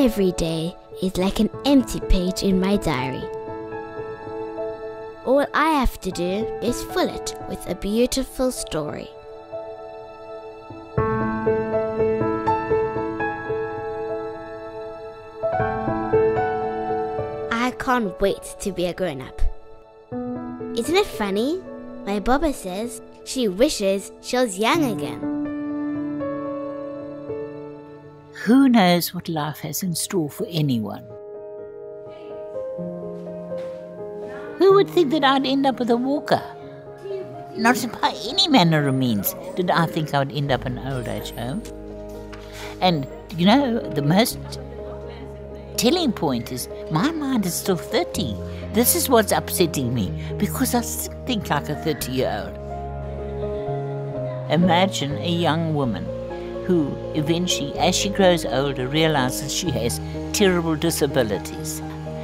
Every day is like an empty page in my diary. All I have to do is fill it with a beautiful story. I can't wait to be a grown-up. Isn't it funny? My Baba says she wishes she was young again. Who knows what life has in store for anyone? Who would think that I'd end up with a walker? Not by any manner of means did I think I would end up in an old age home. And, you know, the most telling point is my mind is still 30. This is what's upsetting me, because I still think like a 30-year-old. Imagine a young woman who eventually, as she grows older, realizes she has terrible disabilities.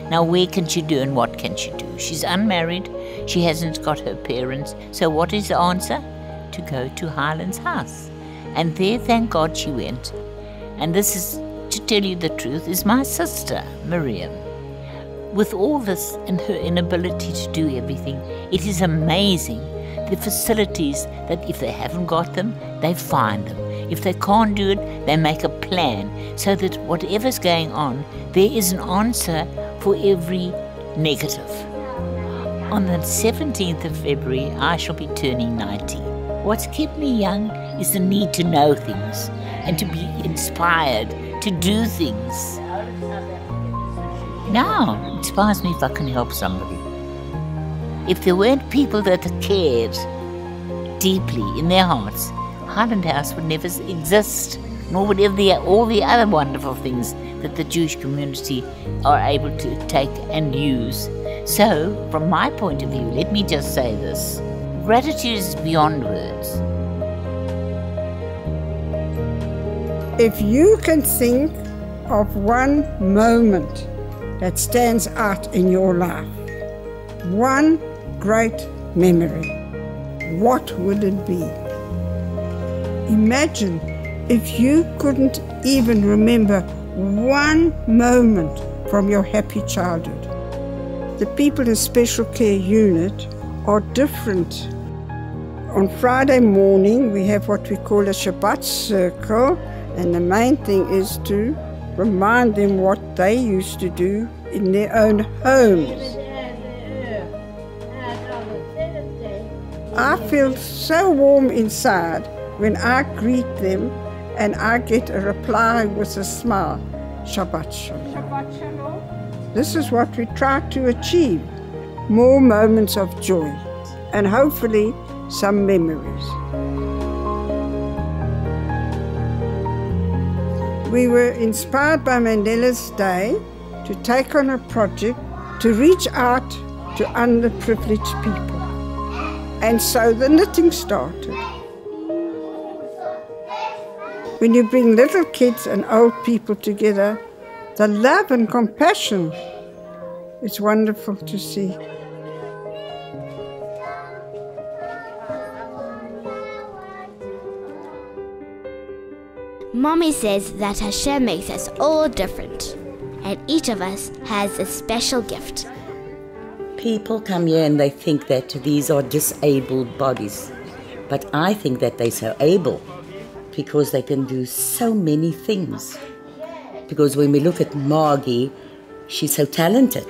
Now, where can she do and what can she do? She's unmarried, she hasn't got her parents, so what is the answer? To go to Highland's house. And there, thank God, she went. And this is, to tell you the truth, is my sister, Miriam. With all this and her inability to do everything, it is amazing the facilities that if they haven't got them, they find them. If they can't do it, they make a plan so that whatever's going on, there is an answer for every negative. On the 17th of February, I shall be turning 90. What's kept me young is the need to know things and to be inspired to do things. Now, it inspires me if I can help somebody. If there weren't people that cared deeply in their hearts, Highland House would never exist, nor would all the other wonderful things that the Jewish community are able to take and use. So, from my point of view, let me just say this. Gratitude is beyond words. If you can think of one moment that stands out in your life, one great memory, what would it be? Imagine if you couldn't even remember one moment from your happy childhood. The people in special care unit are different. On Friday morning we have what we call a Shabbat circle, and the main thing is to remind them what they used to do in their own homes. I feel so warm inside when I greet them and I get a reply with a smile. Shabbat Shalom. Shabbat Shalom. This is what we try to achieve. More moments of joy and hopefully some memories. We were inspired by Mandela's Day to take on a project to reach out to underprivileged people. And so the knitting started. When you bring little kids and old people together, the love and compassion is wonderful to see. Mommy says that Hashem makes us all different, and each of us has a special gift. People come here and they think that these are disabled bodies, but I think that they're so able because they can do so many things. Because when we look at Margie, she's so talented.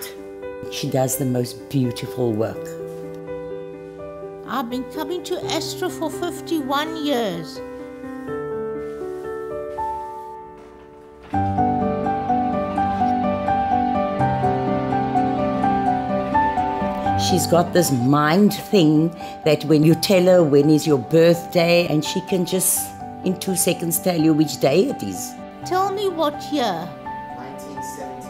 She does the most beautiful work. I've been coming to Astra for 51 years. She's got this mind thing that when you tell her when is your birthday, and she can just in 2 seconds tell you which day it is. Tell me what year? 1970.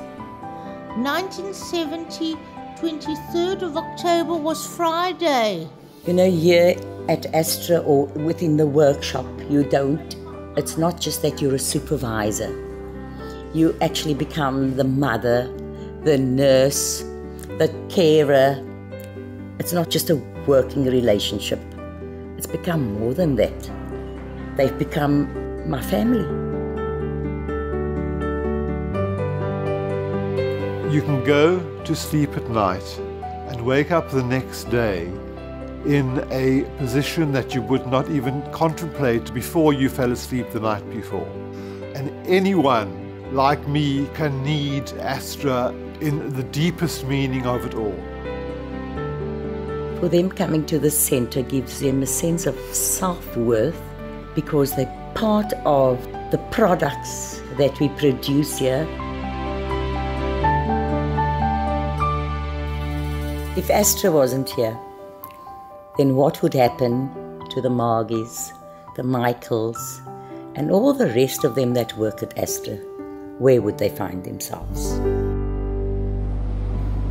1970, 23rd of October was Friday. You know, here at Astra or within the workshop, it's not just that you're a supervisor. You actually become the mother, the nurse, the carer. It's not just a working relationship. It's become more than that. They've become my family. You can go to sleep at night and wake up the next day in a position that you would not even contemplate before you fell asleep the night before. And anyone like me can need Astra in the deepest meaning of it all. For them, coming to the center gives them a sense of self-worth because they're part of the products that we produce here. If Astra wasn't here, then what would happen to the Margies, the Michaels, and all the rest of them that work at Astra? Where would they find themselves?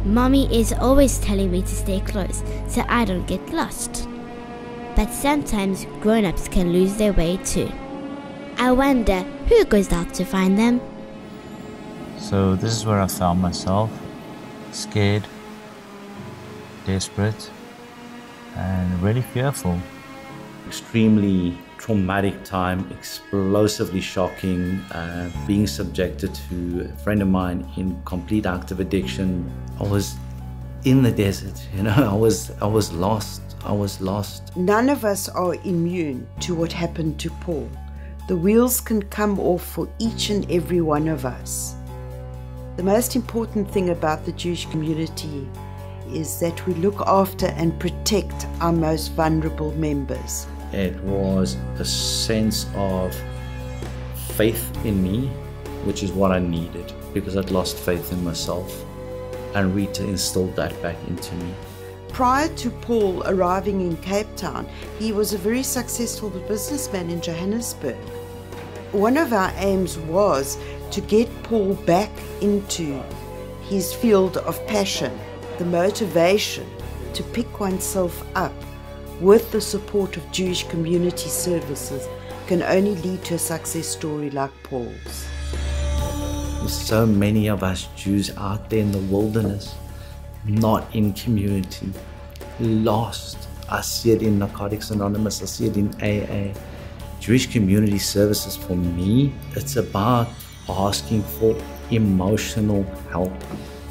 Mommy is always telling me to stay close so I don't get lost. But sometimes grown-ups can lose their way too. I wonder who goes out to find them. So this is where I found myself, scared, desperate, and really fearful. Extremely traumatic time, explosively shocking, being subjected to a friend of mine in complete active addiction. I was in the desert, you know, I was lost. None of us are immune to what happened to Paul. The wheels can come off for each and every one of us. The most important thing about the Jewish community is that we look after and protect our most vulnerable members. It was a sense of faith in me, which is what I needed, because I'd lost faith in myself, and Rita instilled that back into me. Prior to Paul arriving in Cape Town, he was a very successful businessman in Johannesburg. One of our aims was to get Paul back into his field of passion, the motivation to pick oneself up with the support of Jewish community services can only lead to a success story like Paul's. There's so many of us Jews out there in the wilderness, not in community, lost. I see it in Narcotics Anonymous, I see it in AA. Jewish community services, for me, it's about asking for emotional help,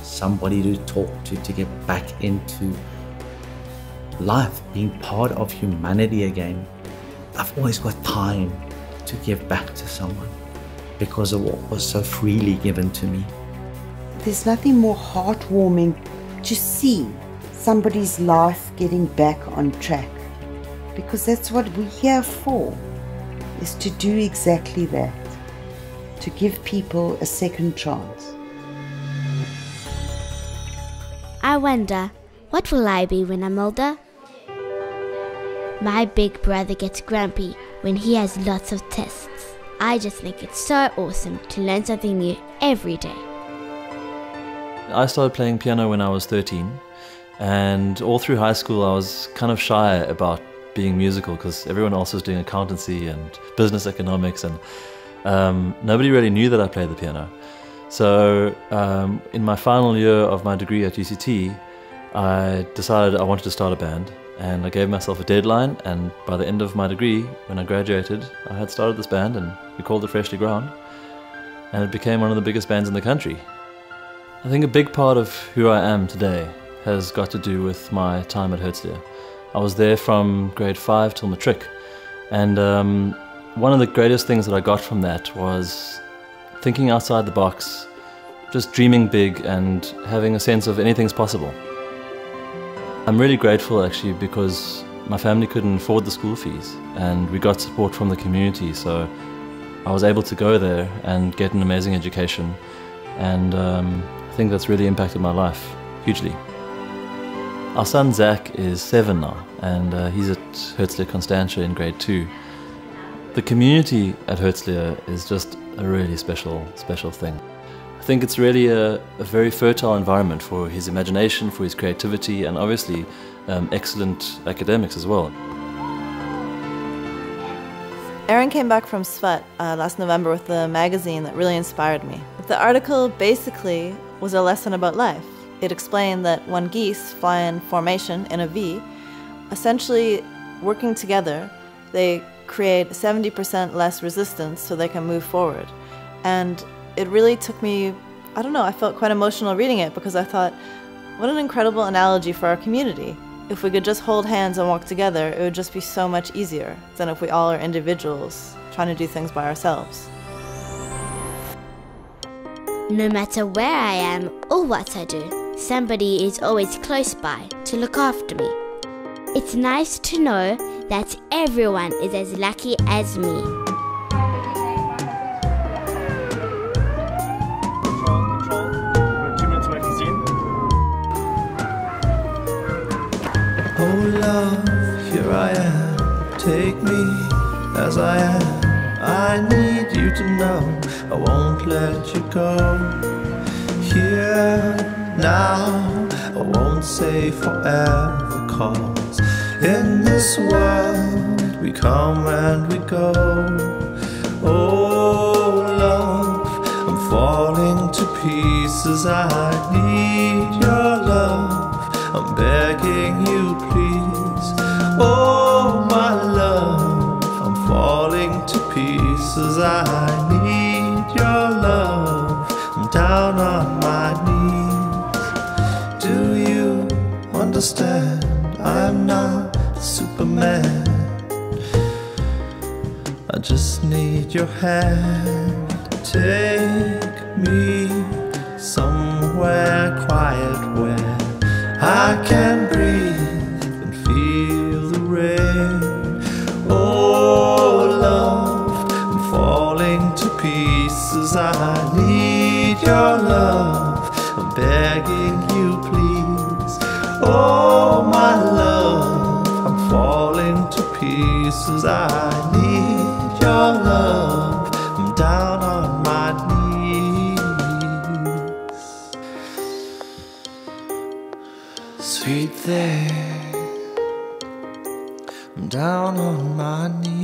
somebody to talk to get back into life, being part of humanity again. I've always got time to give back to someone because of what was so freely given to me. There's nothing more heartwarming to see somebody's life getting back on track, because that's what we're here for, is to do exactly that, to give people a second chance. I wonder, what will I be when I'm older? My big brother gets grumpy when he has lots of tests. I just think it's so awesome to learn something new every day. I started playing piano when I was 13, and all through high school I was kind of shy about being musical because everyone else was doing accountancy and business economics, and nobody really knew that I played the piano. So in my final year of my degree at UCT, I decided I wanted to start a band, and I gave myself a deadline, and by the end of my degree, when I graduated, I had started this band, and we called it Freshly Ground, and it became one of the biggest bands in the country. I think a big part of who I am today has got to do with my time at Herzliya. I was there from grade 5 till matric, and one of the greatest things that I got from that was thinking outside the box, just dreaming big and having a sense of anything's possible. I'm really grateful actually because my family couldn't afford the school fees, and we got support from the community, so I was able to go there and get an amazing education, and I think that's really impacted my life hugely. Our son Zach is 7 now, and he's at Herzliya Constantia in grade 2. The community at Herzliya is just a really special thing. I think it's really a very fertile environment for his imagination, for his creativity, and obviously excellent academics as well. Erin came back from Svat last November with a magazine that really inspired me. The article basically was a lesson about life. It explained that when geese fly in formation in a V, essentially working together, they create 70% less resistance so they can move forward. And it really took me I don't know, I felt quite emotional reading it because I thought, what an incredible analogy for our community. If we could just hold hands and walk together, it would just be so much easier than if we all are individuals trying to do things by ourselves. No matter where I am or what I do, somebody is always close by to look after me. It's nice to know that everyone is as lucky as me. Oh love, here I am, take me as I am. I need you to know I won't let you go. Here, now, I won't say forever, 'cause in this world we come and we go. Oh love, I'm falling to pieces, I need your love, I'm begging you please. Oh my love, I'm falling to pieces, I need your love, I'm down on my knees. Do you understand? I'm not Superman, I just need your hand. Take me somewhere quiet where I can breathe and feel the rain. Oh love, I'm falling to pieces, I need your love, I'm begging you please. Oh my love, I'm falling to pieces, I need your love, I'm down on my knees. Sweet thing, I'm down on my knees.